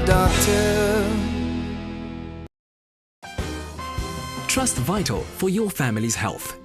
doctor. Trust Vital for your family's health.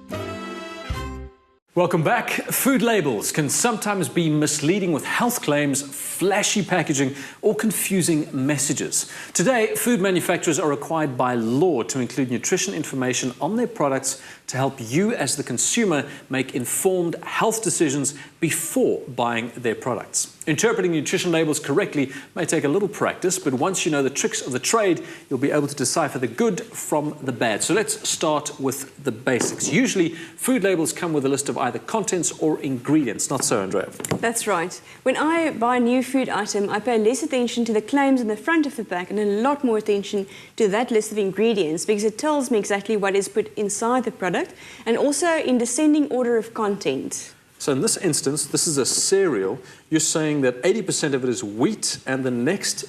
Welcome back. Food labels can sometimes be misleading with health claims, flashy packaging, or confusing messages. Today, food manufacturers are required by law to include nutrition information on their products to help you as the consumer make informed health decisions before buying their products. Interpreting nutrition labels correctly may take a little practice, but once you know the tricks of the trade, you'll be able to decipher the good from the bad. So let's start with the basics. Usually, food labels come with a list of either contents or ingredients. Not so, Andrea? That's right. When I buy a new food item, I pay less attention to the claims on the front of the pack and a lot more attention to that list of ingredients because it tells me exactly what is put inside the product and also in descending order of content. So in this instance, this is a cereal. You're saying that 80% of it is wheat and the next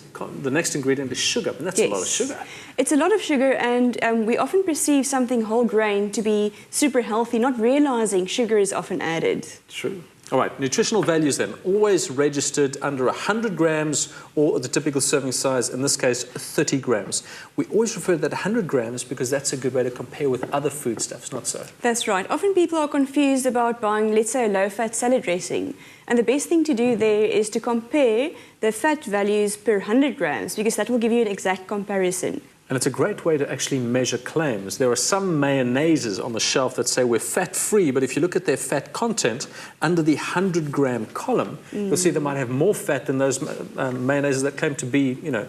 ingredient is sugar. And that's a lot of sugar. It's a lot of sugar, and we often perceive something whole grain to be super healthy, not realizing sugar is often added. True. All right, nutritional values then, always registered under 100 grams or the typical serving size, in this case 30 grams. We always refer to that 100 grams because that's a good way to compare with other foodstuffs, not so? That's right. Often people are confused about buying, let's say, a low-fat salad dressing. And the best thing to do there is to compare the fat values per 100 grams because that will give you an exact comparison. And it's a great way to actually measure claims. There are some mayonnaises on the shelf that say we're fat-free, but if you look at their fat content under the 100-gram column, you'll see they might have more fat than those mayonnaises that claim to be, you know,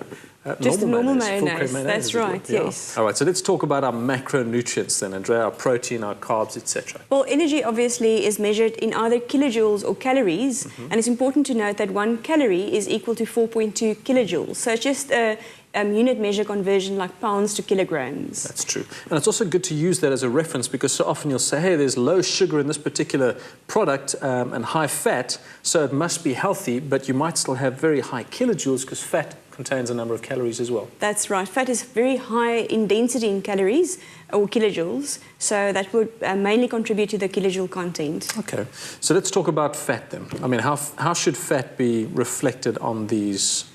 just normal mayonnaise. mayonnaise. That's right, yes. All right, so let's talk about our macronutrients then, Andrea, our protein, our carbs, etc. Well, energy obviously is measured in either kilojoules or calories, and it's important to note that 1 calorie is equal to 4.2 kilojoules. So it's just a unit measure conversion like pounds to kilograms. That's true. And it's also good to use that as a reference because so often you'll say, hey, there's low sugar in this particular product and high fat, so it must be healthy, but you might still have very high kilojoules because fat contains a number of calories as well. That's right. Fat is very high in density in calories or kilojoules, so that would mainly contribute to the kilojoule content. Okay, so let's talk about fat then. I mean, how should fat be reflected on these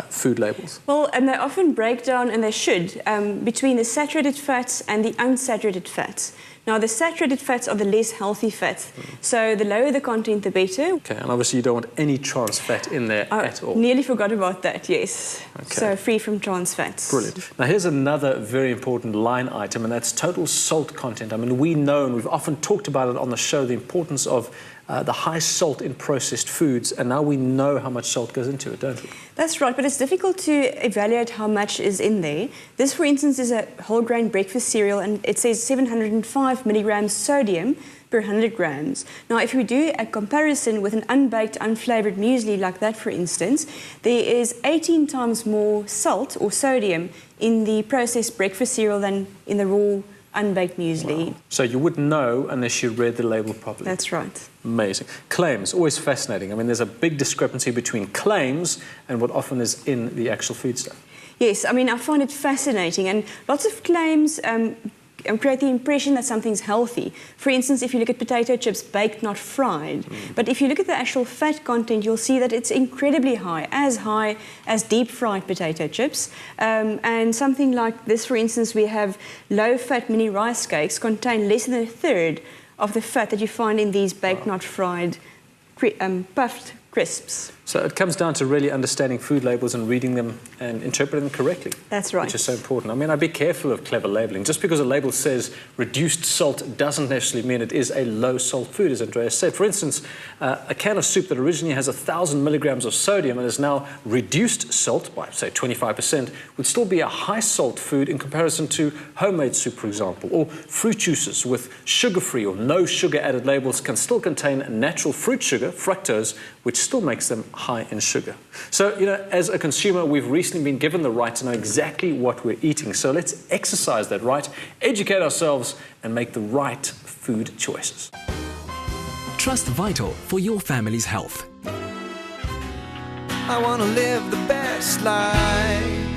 food labels? Well, they often break down, and they should, between the saturated fats and the unsaturated fats. Now, the saturated fats are the less healthy fats, so the lower the content, the better. Okay, and obviously you don't want any trans fat in there at all. Nearly forgot about that, yes. Okay. So free from trans fats. Brilliant. Now, here's another very important line item, and that's total salt content. I mean, we know, and we've often talked about it on the show, the importance of the high salt in processed foods, and now we know how much salt goes into it, don't we? That's right, but it's difficult to evaluate how much is in there. This, for instance, is a whole grain breakfast cereal, and it says 705 milligrams sodium per 100 grams. Now, if we do a comparison with an unbaked, unflavoured muesli like that, for instance, there is 18 times more salt or sodium in the processed breakfast cereal than in the raw unbaked muesli. Wow. So you wouldn't know unless you read the label properly. That's right. Amazing. Claims, always fascinating. I mean, there's a big discrepancy between claims and what often is in the actual foodstuff. Yes, I mean, I find it fascinating, and lots of claims create the impression that something's healthy. For instance, if you look at potato chips, baked, not fried. But if you look at the actual fat content, you'll see that it's incredibly high as deep-fried potato chips. And something like this, for instance, we have low-fat mini rice cakes contain less than a third of the fat that you find in these baked, not fried, puffed crisps. So it comes down to really understanding food labels and reading them and interpreting them correctly. That's right. Which is so important. I mean, I'd be careful of clever labeling. Just because a label says reduced salt doesn't necessarily mean it is a low-salt food, as Andrea said. For instance, a can of soup that originally has 1,000 milligrams of sodium and is now reduced salt by, say, 25%, would still be a high-salt food in comparison to homemade soup, for example. Or fruit juices with sugar-free or no sugar-added labels can still contain natural fruit sugar, fructose, which still makes them high in sugar. So, you know, as a consumer, we've recently been given the right to know exactly what we're eating. So let's exercise that right, educate ourselves, and make the right food choices. Trust Vital for your family's health. I want to live the best life.